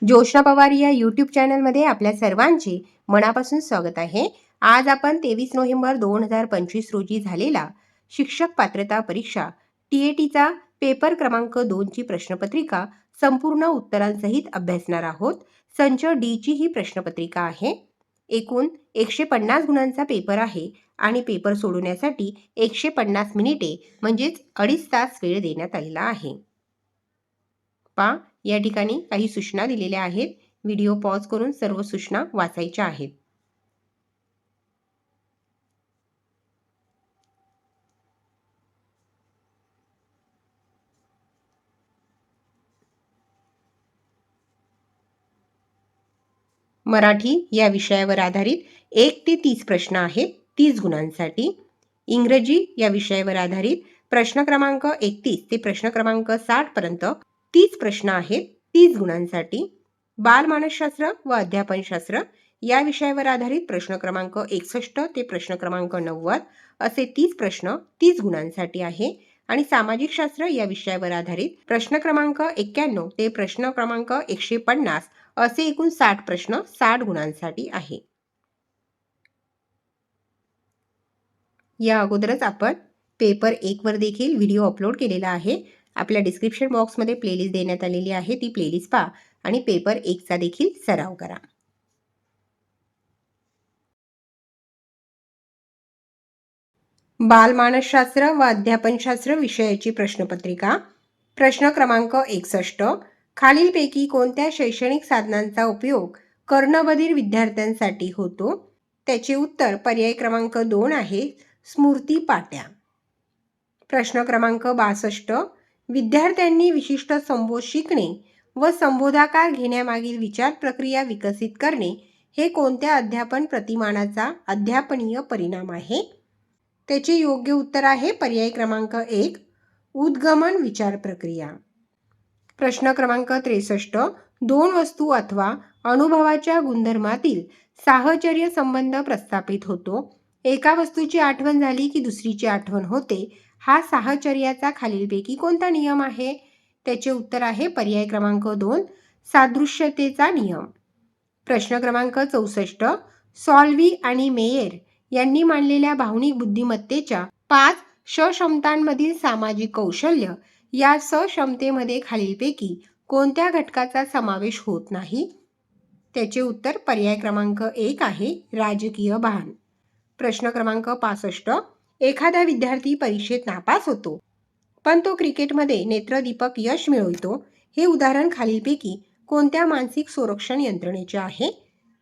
जोशना पवार या यूट्यूब चॅनलमध्ये आपल्या सर्वांचे मनापासून स्वागत आहे. आज आपण 23 नोव्हेंबर 2025 रोजी झालेला शिक्षक पात्रता परीक्षा TATचा पेपर क्रमांक 2 ची प्रश्नपत्रिका संपूर्ण उत्तरांसहित अभ्यासणार आहोत. संच D ची ही प्रश्नपत्रिका आहे. एकूण 150 गुणांचा पेपर आहे आणि पेपर सोडवण्यासाठी 150 मिनिटे म्हणजेच 2.5 तास वेळ देण्यात आलेला आहे. या ठिकाणी काही सूचना दिलेल्या आहेत. व्हिडिओ पॉज करून सर्व सूचना वाचायच्या आहेत. मराठी या विषयावर आधारित 1 ते 30 प्रश्न आहेत 30 गुणांसाठी. इंग्रजी या विषयावर आधारित प्रश्न क्रमांक 31 ते प्रश्न क्रमांक 60 पर्यंत 30 प्रश्न आहेत 30 गुणांसाठी. बालमानसशास्त्र व अध्यापनशास्त्र या विषयावर आधारित प्रश्न क्रमांक 61 ते प्रश्न क्रमांक 90 असे 30 प्रश्न 30 गुणांसाठी आहे. आणि सामाजिक शास्त्र या विषयावर आधारित प्रश्न क्रमांक 91 ते प्रश्न क्रमांक 150 असे एकूण 60 प्रश्न 60 गुणांसाठी आहे. या अगोदरच आपण पेपर 1 वर देखील व्हिडिओ अपलोड केलेला आहे. आपल्या डिस्क्रिप्शन बॉक्समध्ये प्लेलिस्ट देण्यात आलेली आहे. ती प्लेलिस्ट पहा आणि पेपर 1 चा देखील सराव करा. बालमानसशास्त्र व अध्यापनशास्त्र विषयाची प्रश्नपत्रिका. प्रश्न क्रमांक 61. खालीलपैकी कोणत्या शैक्षणिक साधनांचा उपयोग कर्णबधिर विद्यार्थ्यांसाठी होतो? त्याचे उत्तर पर्याय क्रमांक 2 आहे, स्मृती पाट्या. प्रश्न क्रमांक 62. विद्यार्थ्यांनी विशिष्ट संबोध शिकणे व संबोधाकार घेण्यामागील विचार प्रक्रिया विकसित करणे हे कोणत्या अध्यापन प्रतिमानाचा अध्यापनीय परिणाम आहे? त्याचे योग्य उत्तर आहे पर्याय क्रमांक 1, उद्गमन विचार प्रक्रिया. प्रश्न क्रमांक 63. दोन वस्तू अथवा अनुभवाच्या गुणधर्मातील साहचर्य संबंध प्रस्थापित होतो. एका वस्तूची आठवण झाली की दुसरीची आठवण होते. हा साहचर्याचा खालीलपैकी कोणता नियम आहे? त्याचे उत्तर आहे पर्याय क्रमांक 2, सादृश्यतेचा नियम. प्रश्न क्रमांक 64. सॉल्वी आणि मेयर यांनी मांडलेल्या भावनिक बुद्धिमत्तेच्या 5 सक्षमतांमधील सामाजिक कौशल्य या सक्षमतेमध्ये खालीलपैकी कोणत्या घटकाचा समावेश होत नाही? त्याचे उत्तर पर्याय क्रमांक 1 आहे, राजकीय भान. प्रश्न क्रमांक 65. एखादा विद्यार्थी परीक्षेत नापास होतो पण तो क्रिकेटमध्ये नेत्रदीपक यश मिळवतो. हे उदाहरण खालीलपैकी कोणत्या मानसिक संरक्षण यंत्रणेचे आहे?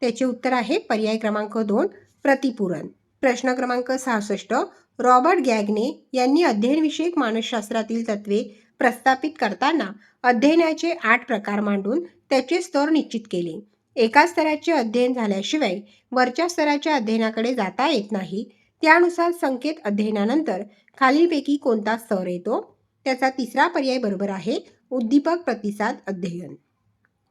त्याचे उत्तर आहे पर्याय क्रमांक 2, प्रतिपुरण. प्रश्न क्रमांक 66. रॉबर्ट गॅगने यांनी अध्ययनविषयक मानसशास्त्रातील तत्त्वे प्रस्थापित करताना अध्ययनाचे 8 प्रकार मांडून त्याचे स्तर निश्चित केले. एका स्तराचे अध्ययन झाल्याशिवाय वरच्या स्तराच्या अध्ययनाकडे जाता येत नाही. त्यानुसार संकेत अध्ययनानंतर खालीलपैकी कोणता स्तर येतो? त्याचा तिसरा पर्याय बरोबर आहे, उद्दीपक प्रतिसाद अध्ययन.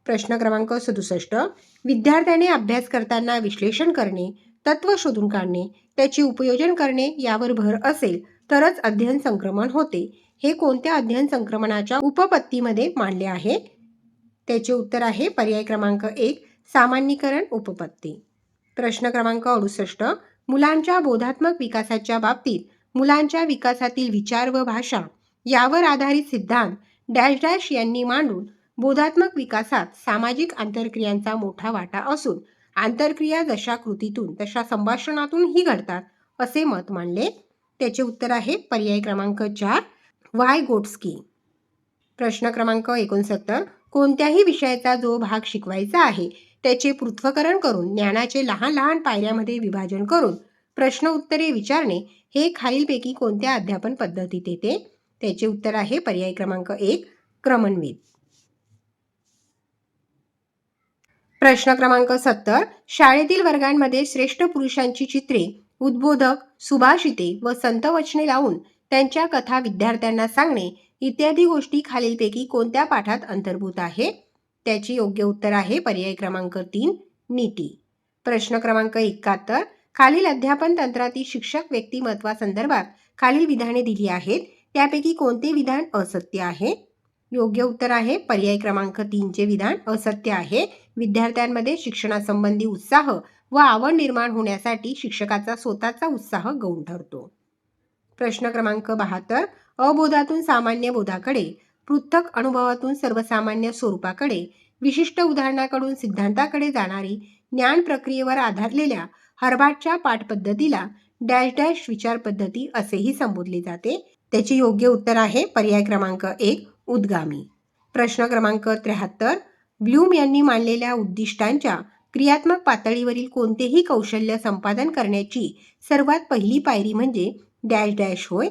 प्रश्न क्रमांक 67. विद्यार्थ्याने अभ्यास करताना विश्लेषण करणे, तत्व शोधून काढणे, त्याचे उपयोजन करणे यावर भर असेल तरच अध्ययन संक्रमण होते. हे कोणत्या अध्ययन संक्रमणाच्या उपपत्तीमध्ये मांडले आहे? त्याचे उत्तर आहे पर्याय क्रमांक 1, सामान्यीकरण उपपत्ती. प्रश्न क्रमांक 68. मुलांच्या बोधात्मक विकासाच्या बाबतीत मुलांच्या विकासातील विचार व भाषा यावर आधारित सिद्धांत डॅश डॅश यांनी मांडून बोधात्मक विकासात सामाजिक आंतरक्रियांचा मोठा वाटा असून आंतरक्रिया जशा कृतीतून तशा संभाषणातूनही घडतात असे मत मांडले. त्याचे उत्तर आहे पर्याय क्रमांक 4, वायगोट्स्की. प्रश्न क्रमांक 69. कोणत्याही विषयाचा जो भाग शिकवायचा आहे त्याचे पृथक्करण करून ज्ञानाचे लहान लहान पायऱ्यामध्ये विभाजन करून प्रश्न उत्तरे विचारणे हे खालीलपैकी कोणत्या अध्यापन पद्धतीत येते? त्याचे उत्तर आहे पर्याय क्रमांक 1, क्रमन्वित. प्रश्न क्रमांक 70. शाळेतील वर्गांमध्ये श्रेष्ठ पुरुषांची चित्रे, उद्बोधक, सुभाषिते व संतवचने लावून त्यांच्या कथा विद्यार्थ्यांना सांगणे इत्यादी गोष्टी खालीलपैकी कोणत्या पाठात अंतर्भूत आहे? त्याचे योग्य उत्तर आहे पर्याय क्रमांक 3, नीती. प्रश्न क्रमांक 71. खालील अध्यापन तंत्रातील शिक्षक व्यक्तिमत्वासंदर्भात खालील विधाने दिली आहेत. त्यापैकी कोणते विधान असत्य आहे? योग्य उत्तर आहे पर्याय क्रमांक 3 विधान असत्य आहे. विद्यार्थ्यांमध्ये शिक्षणासंबंधी उत्साह व आवड निर्माण होण्यासाठी शिक्षकाचा स्वतःचा उत्साह गौण ठरतो. प्रश्न क्रमांक 72. अबोधातून सामान्य बोधाकडे, पृथक अनुभवातून सर्वसामान्य स्वरूपाकडे, विशिष्ट उदाहरणाकडून सिद्धांताकडे जाणारी ज्ञान प्रक्रियेवर आधारलेल्या हर्बाटच्या पाठपद्धतीला डॅश डॅश विचार पद्धती असेही संबोधले जाते. त्याचे योग्य उत्तर आहे पर्याय क्रमांक 1 उद्गामी. प्रश्न क्रमांक 73. ब्लूम यांनी मांडलेल्या उद्दिष्टांच्या क्रियात्मक पातळीवरील कोणतेही कौशल्य संपादन करण्याची सर्वात पहिली पायरी म्हणजे डॅश डॅश होय.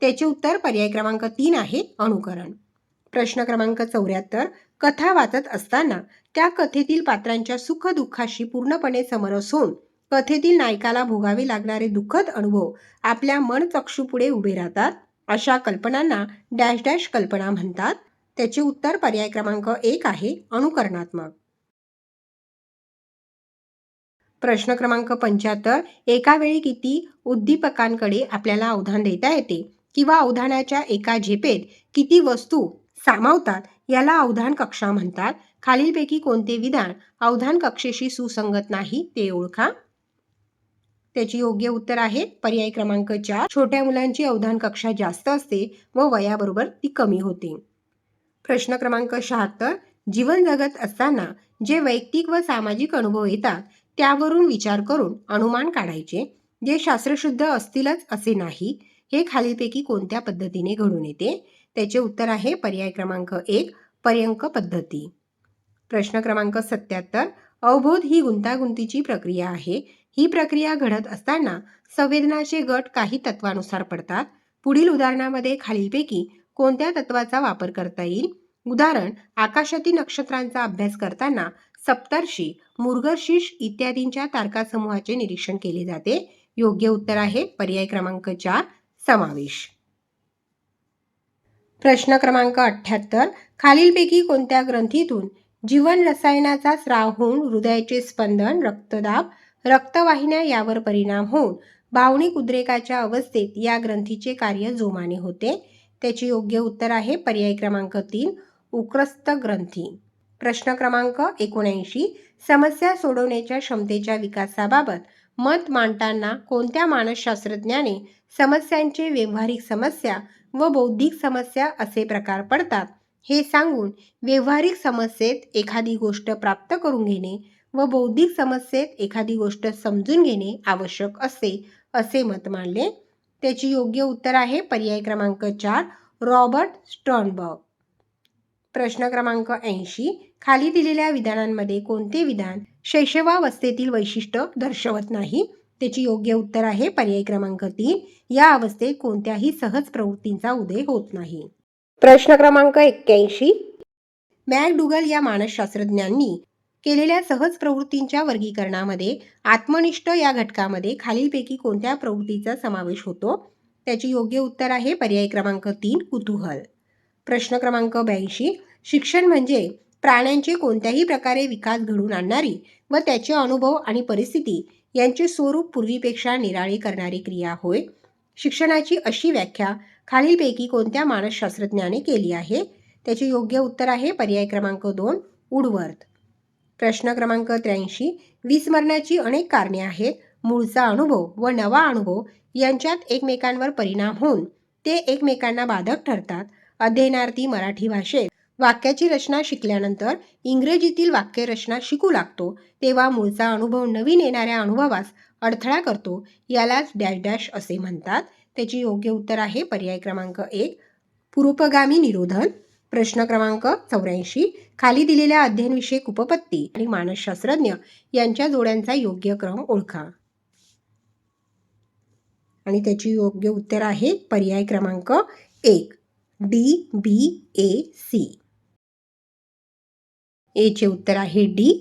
त्याचे उत्तर पर्याय क्रमांक 3 आहे अनुकरण. प्रश्न क्रमांक 74. कथा वाचत असताना त्या कथेतील पात्रांच्या सुख दुःखाशी पूर्णपणे समरस होऊन कथेतील नायकाला भोगावे लागणारे दुःखद अनुभव आपल्या मन चक्षुपुढे उभे राहतात अशा कल्पनांना डॅश डॅश कल्पना म्हणतात. त्याचे उत्तर पर्याय क्रमांक 1 आहे अनुकरणात्मक. प्रश्न क्रमांक 75. एका वेळी किती उद्दीपकांकडे आपल्याला अवधान देता येते किंवा अवधानाच्या एका झेपेत किती वस्तू सामावतात याला अवधान कक्षा म्हणतात. खालीलपैकी कोणते विधान अवधान कक्षेशी सुसंगत नाही ते ओळखा. त्याची योग्य उत्तर आहे पर्याय क्रमांक 4. छोट्या मुलांची अवधान कक्षा जास्त असते व वयाबरोबर ती कमी होते. प्रश्न क्रमांक 76. जीवन जगत असताना जे वैयक्तिक व सामाजिक अनुभव येतात त्यावरून विचार करून अनुमान काढायचे. जे शास्त्रशुद्ध असतीलच असे नाही. हे खालीलपैकी कोणत्या पद्धतीने घडून येते. त्याचे उत्तर आहे पर्याय क्रमांक 1 पर्यंक पद्धती. प्रश्न क्रमांक 77. अवबोध ही गुंतागुंतीची प्रक्रिया आहे. ही प्रक्रिया घडत असताना संवेदनाचे गट काही तत्वानुसार पडतात. पुढील उदाहरणामध्ये खालीलपैकी कोणत्या तत्वाचा वापर करता येईल. उदाहरण आकाशातील नक्षत्रांचा अभ्यास करताना सप्तर्षी, मृगशीर्ष इत्यादींच्या तारकासमूहाचे निरीक्षण केले जाते. योग्य उत्तर आहे पर्याय क्रमांक 4 समावेश. प्रश्न क्रमांक 78. खालीलपैकी कोणत्या ग्रंथीतून जीवन रसायनाचा स्राव होऊन हृदयाचे स्पंदन, रक्तदाब, रक्तवाहिन्या यावर परिणाम होऊन भावनिक उद्रेकाच्या अवस्थेत या ग्रंथीचे कार्य जोमाने होते. त्याचे योग्य उत्तर आहे पर्याय क्रमांक 3 उक्रस्त ग्रंथी. प्रश्न क्रमांक 79. समस्या सोडवण्याच्या क्षमतेच्या विकासाबाबत मत मांडताना कोणत्या मानसशास्त्रज्ञाने समस्यांचे व्यावहारिक समस्या व बौद्धिक समस्या असे प्रकार पडतात हे सांगून व्यावहारिक समस्येत एखादी गोष्ट प्राप्त करून घेणे व बौद्धिक समस्येत एखादी गोष्ट समजून घेणे आवश्यक असते असे मत मांडले. त्याची योग्य उत्तर आहे पर्याय क्रमांक 4 रॉबर्ट स्टर्नबर्ग. प्रश्न क्रमांक 80. खाली दिलेल्या विधानांमध्ये कोणते विधान शैशवावस्थेतील वैशिष्ट्य दर्शवत नाही. त्याची योग्य उत्तर आहे पर्याय क्रमांक 3 या अवस्थेत कोणत्याही सहज प्रवृत्तींचा उदय होत नाही. प्रश्न क्रमांक 81. मॅकडुगल या मानसशास्त्रज्ञांनी केलेल्या सहज प्रवृत्तींच्या वर्गीकरणामध्ये आत्मनिष्ठ या घटकामध्ये खालीलपैकी कोणत्या प्रवृत्तीचा समावेश होतो. त्याचे योग्य उत्तर आहे पर्याय क्रमांक 3 कुतूहल. प्रश्न क्रमांक 82. शिक्षण म्हणजे प्राण्यांचे कोणत्याही प्रकारे विकास घडवून आणणारी व त्याचे अनुभव आणि परिस्थिती यांचे स्वरूप पूर्वीपेक्षा निराळे करणारी क्रिया होय. शिक्षणाची अशी व्याख्या खालीलपैकी कोणत्या मानसशास्त्रज्ञाने केली आहे. त्याचे योग्य उत्तर आहे पर्याय क्रमांक 2 वुडवर्थ. प्रश्न क्रमांक 83. विस्मरणाची अनेक कारणे आहेत. मूळचा अनुभव व नवा अनुभव यांच्यात एकमेकांवर परिणाम होऊन ते एकमेकांना बाधक ठरतात. अध्ययनार्थी मराठी भाषेत वाक्याची रचना शिकल्यानंतर इंग्रजीतील वाक्यरचना शिकू लागतो तेव्हा मूळचा अनुभव नवीन येणाऱ्या अनुभवास अडथळा करतो. यालाच डॅश डॅश असे म्हणतात. त्याचे योग्य उत्तर आहे पर्याय क्रमांक 1 पुरोपगामी निरोधन. प्रश्न क्रमांक 84. खाली दिलेल्या अध्ययनविषयक उपपत्ती आणि मानसशास्त्रज्ञ यांच्या जोड्यांचा योग्य क्रम ओळखा. आणि त्याची योग्य उत्तर आहे पर्याय क्रमांक 1 DBAC. ए चे उत्तर आहे डी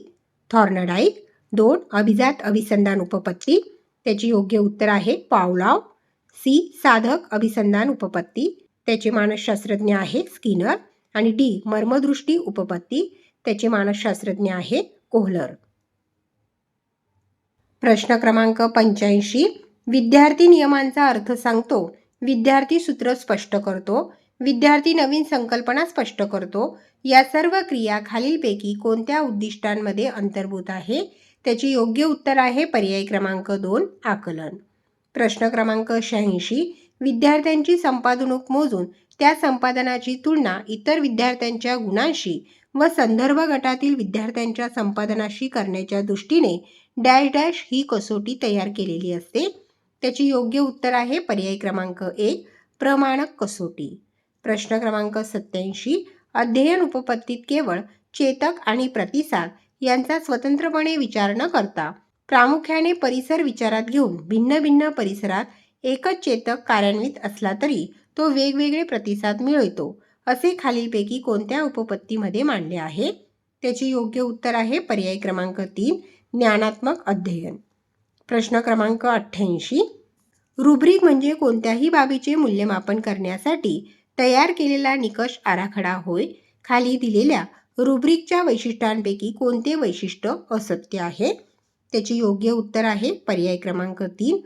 थॉर्नडाईक. 2 अभिजात अभिसंधान उपपत्ती. त्याचे योग्य उत्तर आहे पावलॉव. सी साधक अभिसंधान उपपत्ती. त्याचे मानसशास्त्रज्ञ आहे स्किनर. आणि डी मर्मदृष्टी उपपत्ती. त्याचे मानसशास्त्रज्ञ आहे कोहलर. प्रश्न क्रमांक 85. विद्यार्थी नियमांचा अर्थ सांगतो. विद्यार्थी सूत्र स्पष्ट करतो. विद्यार्थी नवीन संकल्पना स्पष्ट करतो. या सर्व क्रिया खालीलपैकी कोणत्या उद्दिष्टांमध्ये अंतर्भूत आहे? त्याची योग्य उत्तर आहे पर्याय क्रमांक 2 आकलन. प्रश्न क्रमांक 86 विद्यार्थ्यांची संपादनूक मोजून त्या संपादनाची तुलना इतर विद्यार्थ्यांच्या गुणांशी व संदर्भ गटातील विद्यार्थ्यांच्या संपादनाशी करण्याच्या दृष्टीने डॅश डॅश ही कसोटी तयार केलेली असते. त्याची योग्य उत्तर आहे पर्याय क्रमांक 1 प्रमाणक कसोटी. प्रश्न क्रमांक 87 अध्ययन उपपत्तीत केवळ चेतक आणि प्रतिसाद यांचा स्वतंत्रपणे विचार न करता प्रामुख्याने परिसर विचारात घेऊन भिन्न भिन्न परिसरात एकच चेतक कार्यान्वित असला तरी तो वेगवेगळे प्रतिसाद मिळवतो असे खालीलपैकी कोणत्या उपपत्तीमध्ये मांडले आहे? त्याची योग्य उत्तर आहे पर्याय क्रमांक 3 ज्ञानात्मक अध्ययन. प्रश्न क्रमांक 88 रुब्रिक म्हणजे कोणत्याही बाबीचे मूल्यमापन करण्यासाठी तयार केलेला निकष आराखडा होय. खाली दिलेल्या रुब्रिकच्या वैशिष्ट्यांपैकी कोणते वैशिष्ट्य असत्य आहे? त्याची योग्य उत्तर आहे पर्याय क्रमांक 3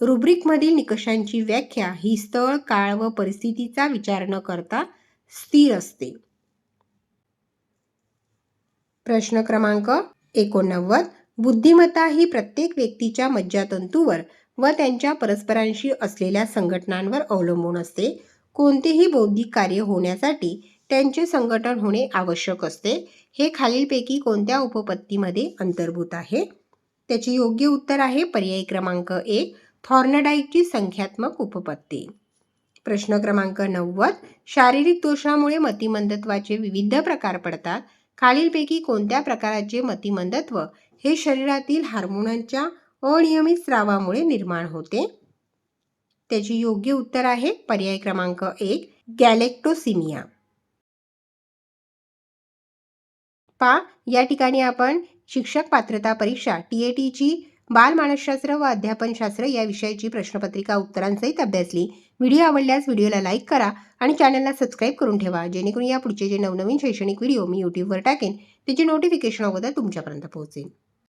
रुब्रिकमधील निकषांची व्याख्या ही स्थळ, काळ व परिस्थितीचा विचार न करता स्थिर असते. प्रश्न क्रमांक 89 बुद्धिमत्ता ही प्रत्येक व्यक्तीच्या मज्जातंतूवर व त्यांच्या परस्परांशी असलेल्या संघटनांवर अवलंबून असते. कोणतेही बौद्धिक कार्य होण्यासाठी त्यांचे संघटन होणे आवश्यक असते. हे खालीलपैकी कोणत्या उपपत्तीमध्ये अंतर्भूत आहे? त्याची योग्य उत्तर आहे पर्याय क्रमांक 1 थॉर्नडाईकची संख्यात्मक उपपत्ती. प्रश्न क्रमांक 90 शारीरिक दोषामुळे मतिमंदत्वाचे विविध प्रकार पडतात. खालीलपैकी कोणत्या प्रकाराचे मतिमंदत्व हे शरीरातील हार्मोनांच्या अनियमित स्रावामुळे निर्माण होते? त्याची योग्य उत्तर आहे पर्याय क्रमांक 1 गॅलेक्टोसिमिया. या ठिकाणी आपण शिक्षक पात्रता परीक्षा TATची बालमानसशास्त्र व अध्यापनशास्त्र या विषयाची प्रश्नपत्रिका उत्तरांसहित अभ्यासली. व्हिडिओ आवडल्यास व्हिडिओला लाईक करा आणि चॅनलला सबस्क्राईब करून ठेवा जेणेकरून या पुढचे जे नवनवीन शैक्षणिक व्हिडिओ मी यूट्यूबवर टाकेन त्याची नोटिफिकेशन अगोदर तुमच्यापर्यंत पोहोचेल.